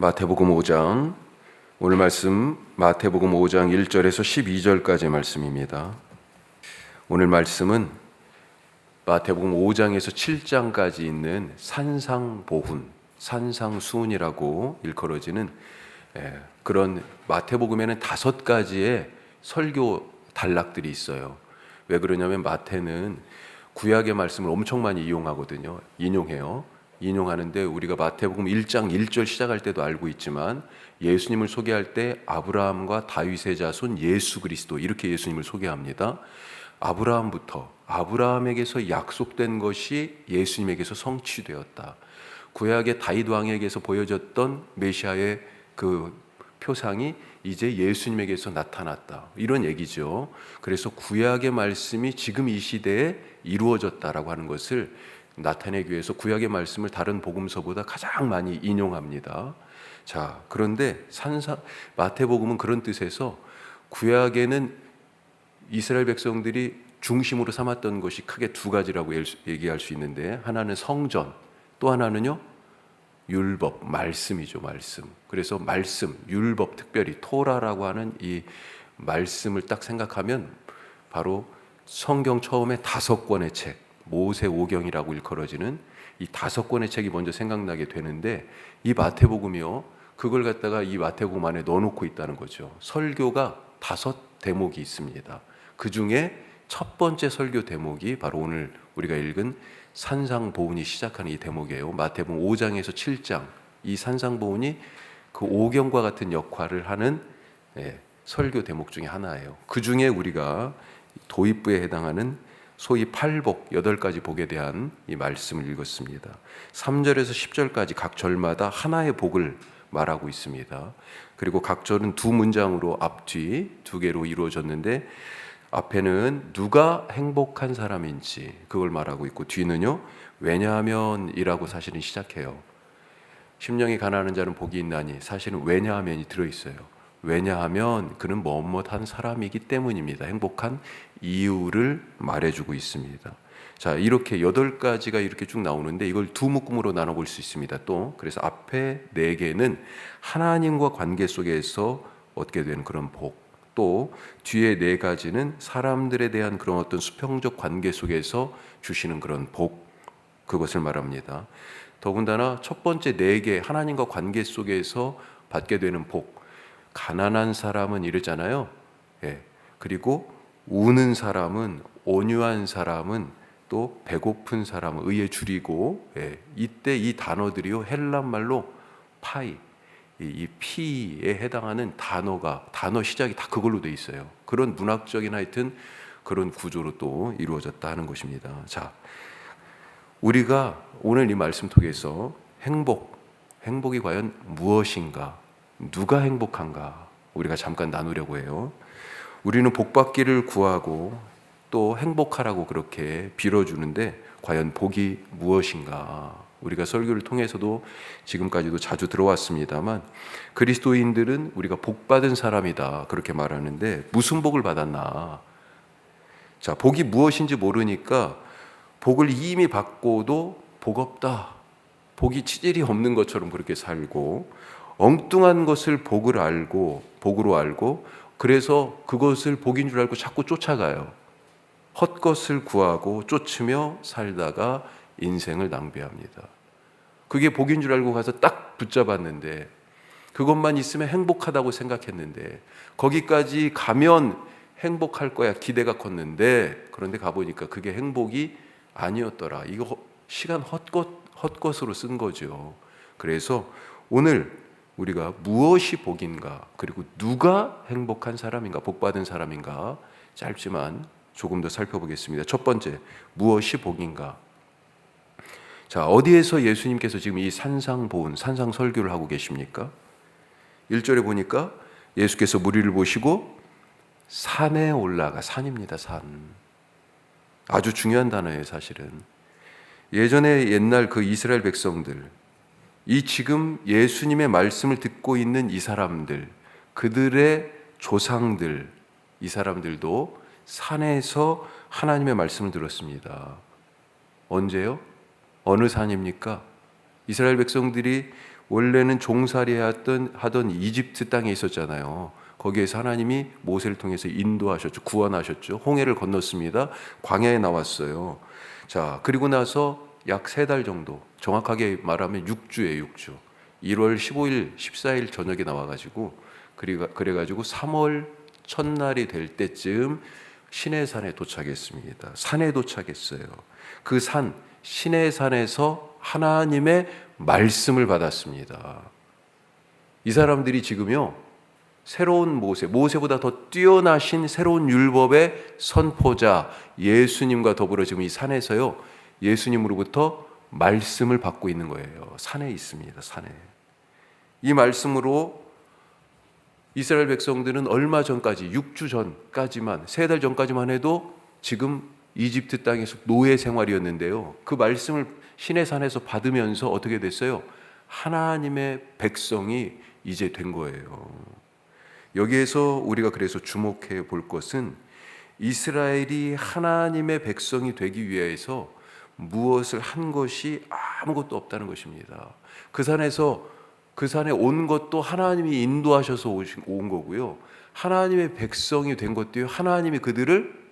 마태복음 5장, 오늘 말씀 마태복음 5장 1절에서 12절까지의 말씀입니다. 오늘 말씀은 마태복음 5장에서 7장까지 있는 산상보훈, 산상수훈이라고 일컬어지는 그런 마태복음에는 5가지의 설교 단락들이 있어요. 왜 그러냐면 마태는 구약의 말씀을 엄청 많이 이용하거든요. 인용하는데 우리가 마태복음 1장 1절 시작할 때도 알고 있지만 예수님을 소개할 때 아브라함과 다윗의 자손 예수 그리스도 이렇게 예수님을 소개합니다. 아브라함에게서 약속된 것이 예수님에게서 성취되었다. 구약의 다윗 왕에게서 보여졌던 메시아의 그 표상이 이제 예수님에게서 나타났다. 이런 얘기죠. 그래서 구약의 말씀이 지금 이 시대에 이루어졌다라고 하는 것을 나타내기 위해서 구약의 말씀을 다른 복음서보다 가장 많이 인용합니다. 자, 그런데 마태복음은 그런 뜻에서 구약에는 이스라엘 백성들이 중심으로 삼았던 것이 크게 2가지라고 얘기할 수 있는데, 하나는 성전, 또 하나는요 율법, 말씀이죠. 말씀. 그래서 말씀, 율법, 특별히 토라라고 하는 이 말씀을 딱 생각하면 바로 성경 처음에 5권의 책, 모세오경이라고 일컬어지는 이 5권의 책이 먼저 생각나게 되는데, 이 마태복음이요 그걸 갖다가 이 마태복음 안에 넣어놓고 있다는 거죠. 설교가 5대목이 있습니다. 그 중에 첫 번째 설교 대목이 바로 오늘 우리가 읽은 산상보훈이 시작하는 이 대목이에요. 마태복음 5장에서 7장, 이 산상보훈이 그 오경과 같은 역할을 하는 설교 대목 중에 하나예요. 그 중에 우리가 도입부에 해당하는 소위 팔복, 8가지 복에 대한 이 말씀을 읽었습니다. 3절에서 10절까지 각 절마다 하나의 복을 말하고 있습니다. 그리고 각 절은 2문장으로 앞뒤 2개로 이루어졌는데, 앞에는 누가 행복한 사람인지 그걸 말하고 있고, 뒤는요 왜냐하면이라고 사실은 시작해요. 심령이 가난한 자는 복이 있나니, 사실은 왜냐하면이 들어있어요. 왜냐하면 그는 뭐뭐한 사람이기 때문입니다. 행복한 이유를 말해주고 있습니다. 자, 이렇게 8가지가 이렇게 쭉 나오는데 이걸 2묶음으로 나눠볼 수 있습니다. 또 그래서 앞에 4개는 하나님과 관계 속에서 얻게 되는 그런 복, 또 뒤에 4가지는 사람들에 대한 그런 어떤 수평적 관계 속에서 주시는 그런 복, 그것을 말합니다. 더군다나 첫 번째 4개 하나님과 관계 속에서 받게 되는 복, 가난한 사람은 이랬잖아요. 그리고 우는 사람은, 온유한 사람은, 또 배고픈 사람은, 의에 줄이고, 이때 이 단어들이요 헬라 말로 파이, 이 피에 해당하는 단어 시작이 다 그걸로 돼 있어요. 그런 문학적인 하여튼 그런 구조로 또 이루어졌다 하는 것입니다. 자, 우리가 오늘 이 말씀 통해서 행복이 과연 무엇인가, 누가 행복한가 우리가 잠깐 나누려고 해요. 우리는 복받기를 구하고 또 행복하라고 그렇게 빌어주는데, 과연 복이 무엇인가? 우리가 설교를 통해서도 지금까지도 자주 들어왔습니다만, 그리스도인들은 우리가 복받은 사람이다 그렇게 말하는데, 무슨 복을 받았나? 자, 복이 무엇인지 모르니까 복을 이미 받고도 복 없다, 복이 치질이 없는 것처럼 그렇게 살고, 엉뚱한 것을 복으로 알고 그래서 그것을 복인 줄 알고 자꾸 쫓아가요. 헛것을 구하고 쫓으며 살다가 인생을 낭비합니다. 그게 복인 줄 알고 가서 딱 붙잡았는데, 그것만 있으면 행복하다고 생각했는데, 거기까지 가면 행복할 거야 기대가 컸는데, 그런데 가보니까 그게 행복이 아니었더라. 이거 시간 헛것으로 쓴 거죠. 그래서 오늘 우리가 무엇이 복인가, 그리고 누가 행복한 사람인가, 복받은 사람인가, 짧지만 조금 더 살펴보겠습니다. 첫 번째, 무엇이 복인가? 자, 어디에서 예수님께서 지금 이 산상보훈, 산상설교를 하고 계십니까? 1절에 보니까 예수께서 무리를 보시고 산에 올라가, 산입니다. 산. 아주 중요한 단어예요. 사실은 예전에 옛날 그 이스라엘 백성들, 이 지금 예수님의 말씀을 듣고 있는 이 사람들, 그들의 조상들, 이 사람들도 산에서 하나님의 말씀을 들었습니다. 언제요? 어느 산입니까? 이스라엘 백성들이 원래는 종살이 하던 이집트 땅에 있었잖아요. 거기에서 하나님이 모세를 통해서 인도하셨죠. 구원하셨죠. 홍해를 건넜습니다. 광야에 나왔어요. 자, 그리고 나서 약 3달 정도, 정확하게 말하면 6주예요, 6주. 1월 15일, 14일 저녁에 나와가지고 그래가지고 3월 첫날이 될 때쯤 시내산에 도착했습니다. 산에 도착했어요. 그 산, 시내산에서 하나님의 말씀을 받았습니다. 이 사람들이 지금요, 새로운 모세보다 더 뛰어나신 새로운 율법의 선포자 예수님과 더불어 지금 이 산에서요, 예수님으로부터 말씀을 받고 있는 거예요. 산에 있습니다. 산에. 이 말씀으로 이스라엘 백성들은 얼마 전까지, 6주 전까지만, 3달 전까지만 해도 지금 이집트 땅에서 노예 생활이었는데요. 그 말씀을 시내산에서 받으면서 어떻게 됐어요? 하나님의 백성이 이제 된 거예요. 여기에서 우리가 그래서 주목해 볼 것은 이스라엘이 하나님의 백성이 되기 위해서 무엇을 한 것이 아무것도 없다는 것입니다. 그 산에 온 것도 하나님이 인도하셔서 온 거고요. 하나님의 백성이 된 것도요, 하나님이 그들을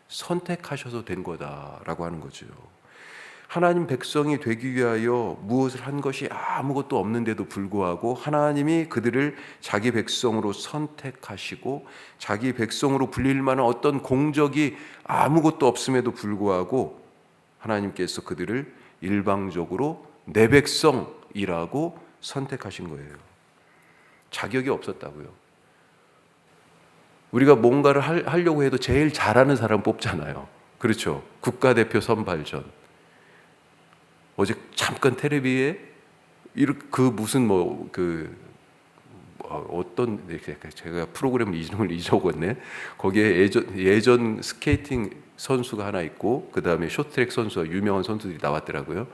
선택하셔서 된 거다라고 하는 거죠. 하나님 백성이 되기 위하여 무엇을 한 것이 아무것도 없는데도 불구하고 하나님이 그들을 자기 백성으로 선택하시고 자기 백성으로 불릴 만한 어떤 공적이 아무것도 없음에도 불구하고 하나님께서 그들을 일방적으로 내 백성이라고 선택하신 거예요. 자격이 없었다고요. 우리가 뭔가를 하려고 해도 제일 잘하는 사람 뽑잖아요. 그렇죠? 국가대표 선발전. 어제 잠깐 텔레비에 제가 프로그램 이름을 잊어버렸네. 거기에 예전 스케이팅 선수가 하나 있고 그 다음에 쇼트트랙 선수가 유명한 선수들이 나왔더라고요.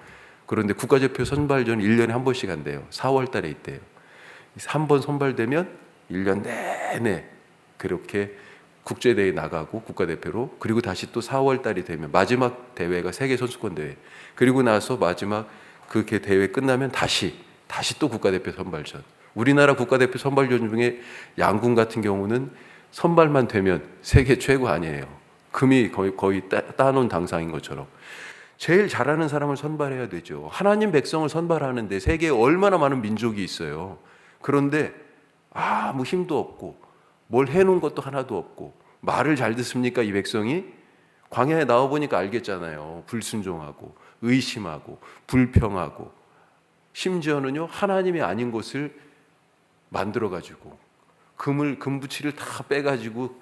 그런데 국가대표 선발전 1년에 한 번씩 한대요. 4월 달에 있대요. 한 번 선발되면 1년 내내 그렇게 국제대회에 나가고 국가대표로, 그리고 다시 또 4월 달이 되면 마지막 대회가 세계선수권대회, 그리고 나서 마지막 그 대회 끝나면 다시 또 국가대표 선발전. 우리나라 국가대표 선발전 중에 양궁 같은 경우는 선발만 되면 세계 최고 아니에요. 금이 거의 따놓은 당상인 것처럼. 제일 잘하는 사람을 선발해야 되죠. 하나님 백성을 선발하는데 세계에 얼마나 많은 민족이 있어요. 그런데 아무 힘도 없고 뭘 해놓은 것도 하나도 없고, 말을 잘 듣습니까? 이 백성이 광야에 나와보니까 알겠잖아요. 불순종하고 의심하고 불평하고, 심지어는요 하나님이 아닌 것을 만들어가지고 금부치를 다 빼가지고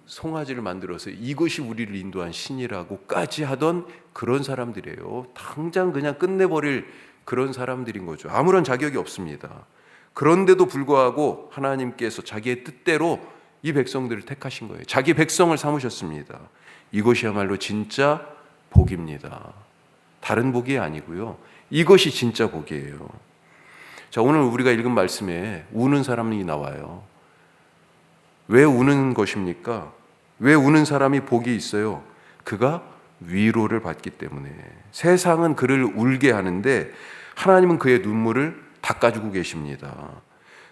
송아지를 만들어서 이것이 우리를 인도한 신이라고까지 하던 그런 사람들이에요. 당장 그냥 끝내버릴 그런 사람들인 거죠. 아무런 자격이 없습니다. 그런데도 불구하고 하나님께서 자기의 뜻대로 이 백성들을 택하신 거예요. 자기 백성을 삼으셨습니다. 이것이야말로 진짜 복입니다. 다른 복이 아니고요, 이것이 진짜 복이에요. 자, 오늘 우리가 읽은 말씀에 우는 사람이 나와요. 왜 우는 것입니까? 왜 우는 사람이 복이 있어요? 그가 위로를 받기 때문에. 세상은 그를 울게 하는데 하나님은 그의 눈물을 닦아주고 계십니다.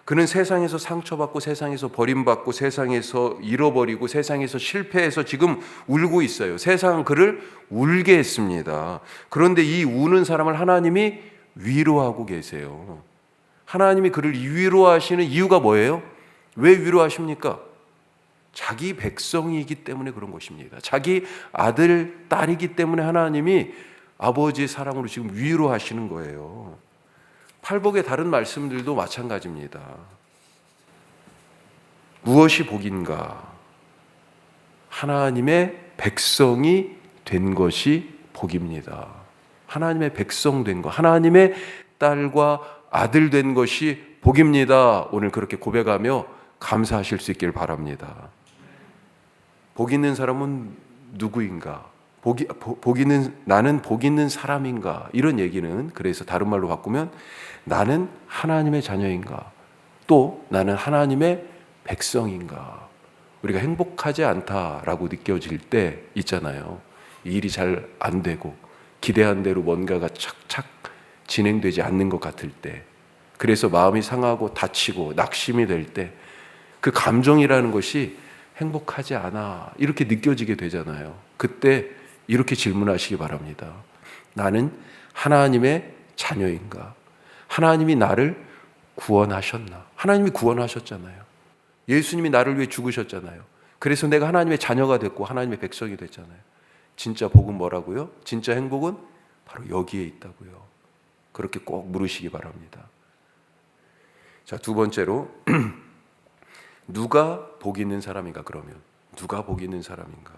그는 세상에서 상처받고 세상에서 버림받고 세상에서 잃어버리고 세상에서 실패해서 지금 울고 있어요. 세상은 그를 울게 했습니다. 그런데 이 우는 사람을 하나님이 위로하고 계세요. 하나님이 그를 위로하시는 이유가 뭐예요? 왜 위로하십니까? 자기 백성이기 때문에 그런 것입니다. 자기 아들, 딸이기 때문에 하나님이 아버지의 사랑으로 지금 위로하시는 거예요. 팔복의 다른 말씀들도 마찬가지입니다. 무엇이 복인가? 하나님의 백성이 된 것이 복입니다. 하나님의 백성 된 것, 하나님의 딸과 아들 된 것이 복입니다. 오늘 그렇게 고백하며 감사하실 수 있기를 바랍니다. 복 있는 사람은 누구인가? 나는 복 있는 사람인가? 이런 얘기는, 그래서 다른 말로 바꾸면 나는 하나님의 자녀인가? 또 나는 하나님의 백성인가? 우리가 행복하지 않다라고 느껴질 때 있잖아요. 일이 잘 안 되고 기대한 대로 뭔가가 착착 진행되지 않는 것 같을 때, 그래서 마음이 상하고 다치고 낙심이 될 때 그 감정이라는 것이 행복하지 않아 이렇게 느껴지게 되잖아요. 그때 이렇게 질문하시기 바랍니다. 나는 하나님의 자녀인가? 하나님이 나를 구원하셨나? 하나님이 구원하셨잖아요. 예수님이 나를 위해 죽으셨잖아요. 그래서 내가 하나님의 자녀가 됐고 하나님의 백성이 됐잖아요. 진짜 복은 뭐라고요? 진짜 행복은 바로 여기에 있다고요. 그렇게 꼭 물으시기 바랍니다. 자, 두 번째로 누가 복 있는 사람인가? 그러면 누가 복 있는 사람인가?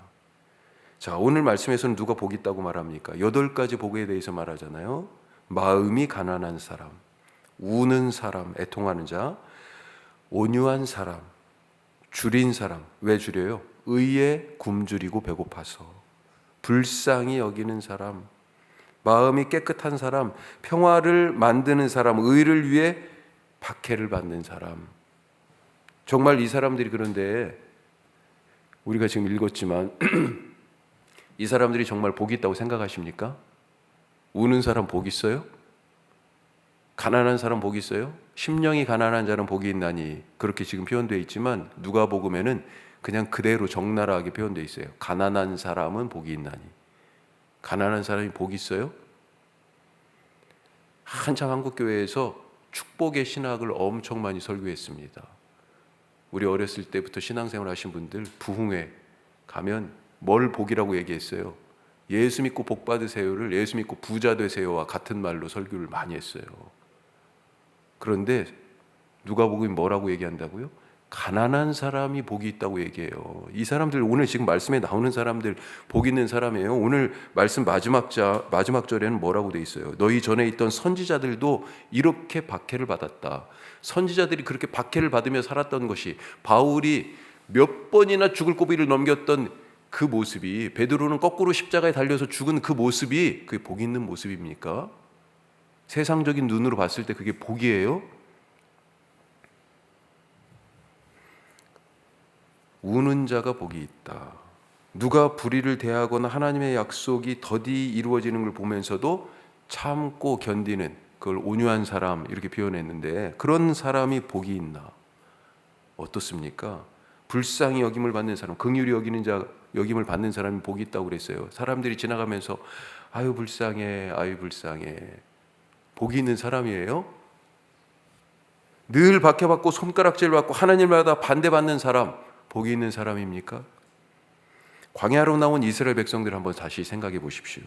자, 오늘 말씀에서는 누가 복 있다고 말합니까? 8가지 복에 대해서 말하잖아요. 마음이 가난한 사람, 우는 사람, 애통하는 자, 온유한 사람, 줄인 사람. 왜 줄여요? 의에 굶주리고 배고파서. 불쌍히 여기는 사람, 마음이 깨끗한 사람, 평화를 만드는 사람, 의를 위해 박해를 받는 사람. 정말 이 사람들이 그런데 우리가 지금 읽었지만 이 사람들이 정말 복이 있다고 생각하십니까? 우는 사람 복 있어요? 가난한 사람 복 있어요? 심령이 가난한 자는 복이 있나니 그렇게 지금 표현되어 있지만 누가복음에는 그냥 그대로 적나라하게 표현되어 있어요. 가난한 사람은 복이 있나니. 가난한 사람이 복이 있어요? 한참 한국교회에서 축복의 신학을 엄청 많이 설교했습니다. 우리 어렸을 때부터 신앙생활 하신 분들 부흥회 가면 뭘 복이라고 얘기했어요? 예수 믿고 복 받으세요를 예수 믿고 부자 되세요와 같은 말로 설교를 많이 했어요. 그런데 누가복음이 뭐라고 얘기한다고요? 가난한 사람이 복이 있다고 얘기해요. 이 사람들 오늘 지금 말씀에 나오는 사람들 복 있는 사람이에요. 오늘 말씀 마지막 절에는 뭐라고 돼 있어요? 너희 전에 있던 선지자들도 이렇게 박해를 받았다. 선지자들이 그렇게 박해를 받으며 살았던 것이 바울이 몇 번이나 죽을 고비를 넘겼던 그 모습이 베드로는 거꾸로 십자가에 달려서 죽은 그 모습이 그게 복 있는 모습입니까? 세상적인 눈으로 봤을 때 그게 복이에요? 우는 자가 복이 있다. 누가 불의를 대하거나 하나님의 약속이 더디 이루어지는 걸 보면서도 참고 견디는 그걸 온유한 사람 이렇게 표현했는데 그런 사람이 복이 있나? 어떻습니까? 불쌍히 여김을 받는 사람, 긍휼히 여기는 자 여김을 받는 사람이 복이 있다고 그랬어요. 사람들이 지나가면서 아유 불쌍해, 아유 불쌍해. 복이 있는 사람이에요? 늘 박해받고 손가락질 받고 하나님마다 반대받는 사람 복이 있는 사람입니까? 광야로 나온 이스라엘 백성들 한번 다시 생각해 보십시오.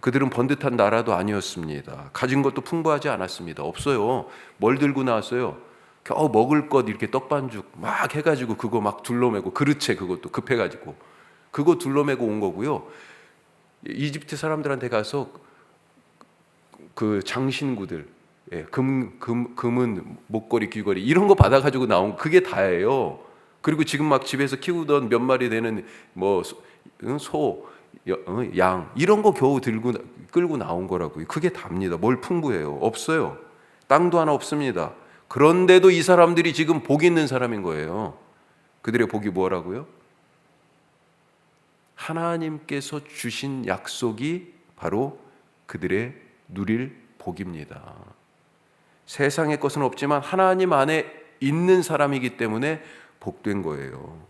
그들은 번듯한 나라도 아니었습니다. 가진 것도 풍부하지 않았습니다. 없어요. 뭘 들고 나왔어요? 겨우 먹을 것 이렇게 떡반죽 막 해가지고 그거 막 둘러매고 그릇째 그것도 급해가지고 그거 둘러매고 온 거고요. 이집트 사람들한테 가서 그 장신구들 금은 목걸이 귀걸이 이런 거 받아가지고 나온 그게 다예요. 그리고 지금 막 집에서 키우던 몇 마리 되는 뭐 소, 양 이런 거 겨우 끌고 나온 거라고요. 그게 답니다. 뭘 풍부해요? 없어요. 땅도 하나 없습니다. 그런데도 이 사람들이 지금 복 있는 사람인 거예요. 그들의 복이 뭐라고요? 하나님께서 주신 약속이 바로 그들의 누릴 복입니다. 세상의 것은 없지만 하나님 안에 있는 사람이기 때문에 복된 거예요.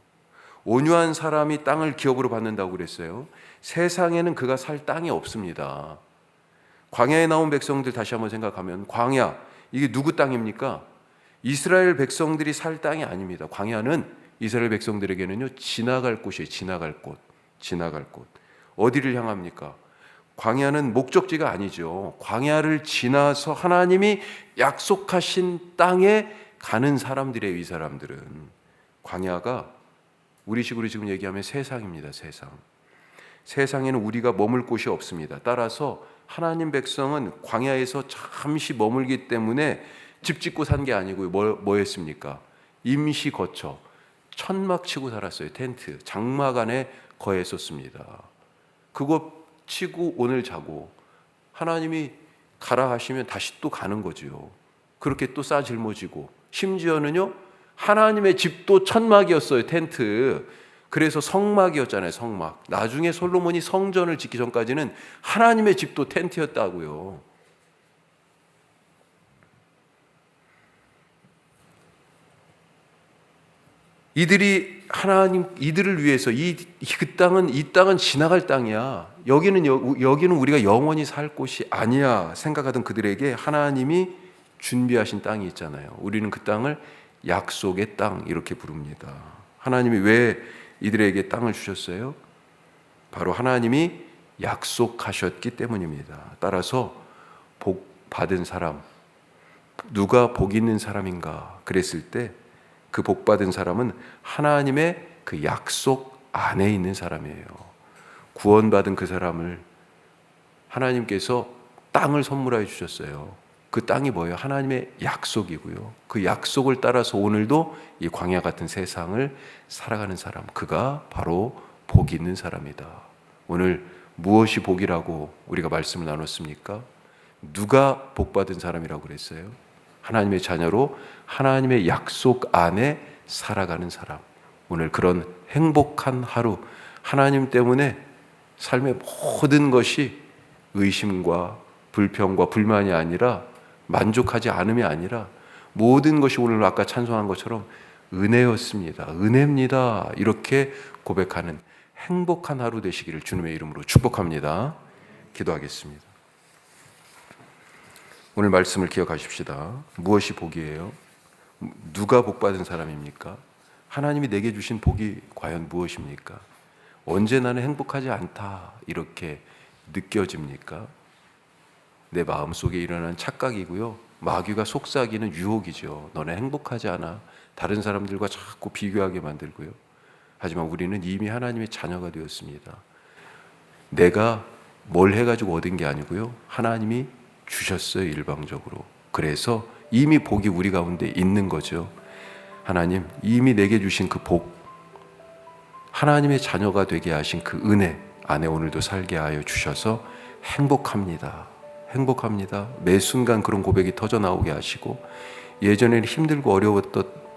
온유한 사람이 땅을 기업으로 받는다고 그랬어요. 세상에는 그가 살 땅이 없습니다. 광야에 나온 백성들 다시 한번 생각하면 광야 이게 누구 땅입니까? 이스라엘 백성들이 살 땅이 아닙니다. 광야는 이스라엘 백성들에게는요 지나갈 곳이에요. 지나갈 곳. 어디를 향합니까? 광야는 목적지가 아니죠. 광야를 지나서 하나님이 약속하신 땅에 가는 사람들의 이 사람들은 광야가 우리식으로 지금 얘기하면 세상입니다. 세상에는 우리가 머물 곳이 없습니다. 따라서 하나님 백성은 광야에서 잠시 머물기 때문에 집 짓고 산 게 아니고 뭐 했습니까? 임시 거처, 천막 치고 살았어요. 텐트, 장막 안에 거했었습니다. 그거 치고 오늘 자고 하나님이 가라 하시면 다시 또 가는 거죠. 그렇게 또 싸 짊어지고 심지어는요 하나님의 집도 천막이었어요. 텐트. 그래서 성막이었잖아요. 성막. 나중에 솔로몬이 성전을 짓기 전까지는 하나님의 집도 텐트였다고요. 이들을 위해서 이 땅은 지나갈 땅이야. 여기는 우리가 영원히 살 곳이 아니야 생각하던 그들에게 하나님이 준비하신 땅이 있잖아요. 우리는 그 땅을 약속의 땅 이렇게 부릅니다. 하나님이 왜 이들에게 땅을 주셨어요? 바로 하나님이 약속하셨기 때문입니다. 따라서 복 받은 사람, 누가 복 있는 사람인가 그랬을 때 그 복 받은 사람은 하나님의 그 약속 안에 있는 사람이에요. 구원받은 그 사람을 하나님께서 땅을 선물하여 주셨어요. 그 땅이 뭐예요? 하나님의 약속이고요. 그 약속을 따라서 오늘도 이 광야 같은 세상을 살아가는 사람, 그가 바로 복 있는 사람이다. 오늘 무엇이 복이라고 우리가 말씀을 나눴습니까? 누가 복 받은 사람이라고 그랬어요? 하나님의 자녀로 하나님의 약속 안에 살아가는 사람. 오늘 그런 행복한 하루, 하나님 때문에 삶의 모든 것이 의심과 불평과 불만이 아니라, 만족하지 않음이 아니라 모든 것이 오늘 아까 찬송한 것처럼 은혜였습니다. 은혜입니다. 이렇게 고백하는 행복한 하루 되시기를 주님의 이름으로 축복합니다. 기도하겠습니다. 오늘 말씀을 기억하십시다. 무엇이 복이에요? 누가 복받은 사람입니까? 하나님이 내게 주신 복이 과연 무엇입니까? 언제 나는 행복하지 않다 이렇게 느껴집니까? 내 마음속에 일어난 착각이고요. 마귀가 속삭이는 유혹이죠. 너네 행복하지 않아. 다른 사람들과 자꾸 비교하게 만들고요. 하지만 우리는 이미 하나님의 자녀가 되었습니다. 내가 뭘 해가지고 얻은 게 아니고요. 하나님이 주셨어요. 일방적으로. 그래서 이미 복이 우리 가운데 있는 거죠. 하나님 이미 내게 주신 그 복, 하나님의 자녀가 되게 하신 그 은혜 안에 오늘도 살게 하여 주셔서 행복합니다. 행복합니다. 매 순간 그런 고백이 터져 나오게 하시고, 예전에는 힘들고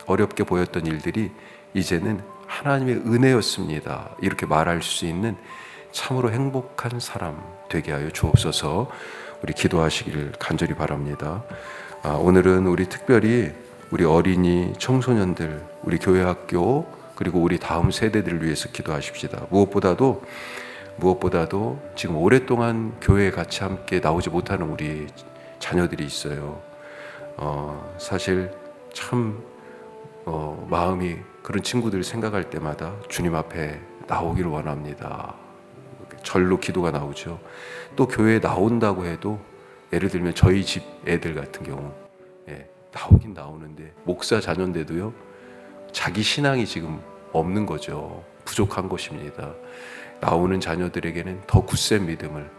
어렵게 보였던 일들이 이제는 하나님의 은혜였습니다. 이렇게 말할 수 있는 참으로 행복한 사람 되게 하여 주옵소서. 우리 기도하시기를 간절히 바랍니다. 오늘은 우리 특별히 우리 어린이, 청소년들, 우리 교회 학교, 그리고 우리 다음 세대들을 위해서 기도하십시다. 무엇보다도 지금 오랫동안 교회에 같이 함께 나오지 못하는 우리 자녀들이 있어요. 사실 참 마음이 그런 친구들 생각할 때마다 주님 앞에 나오기를 원합니다. 절로 기도가 나오죠. 또 교회에 나온다고 해도 예를 들면 저희 집 애들 같은 경우 나오긴 나오는데 목사 자녀인데도요, 자기 신앙이 지금 없는 거죠. 부족한 것입니다. 나오는 자녀들에게는 더 굳센 믿음을,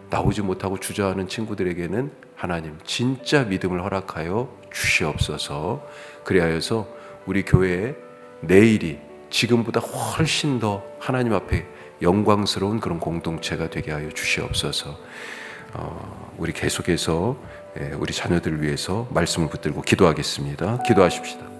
나오지 못하고 주저하는 친구들에게는 하나님 진짜 믿음을 허락하여 주시옵소서. 그리하여서 우리 교회의 내일이 지금보다 훨씬 더 하나님 앞에 영광스러운 그런 공동체가 되게 하여 주시옵소서. 우리 계속해서 우리 자녀들을 위해서 말씀을 붙들고 기도하겠습니다. 기도하십시다.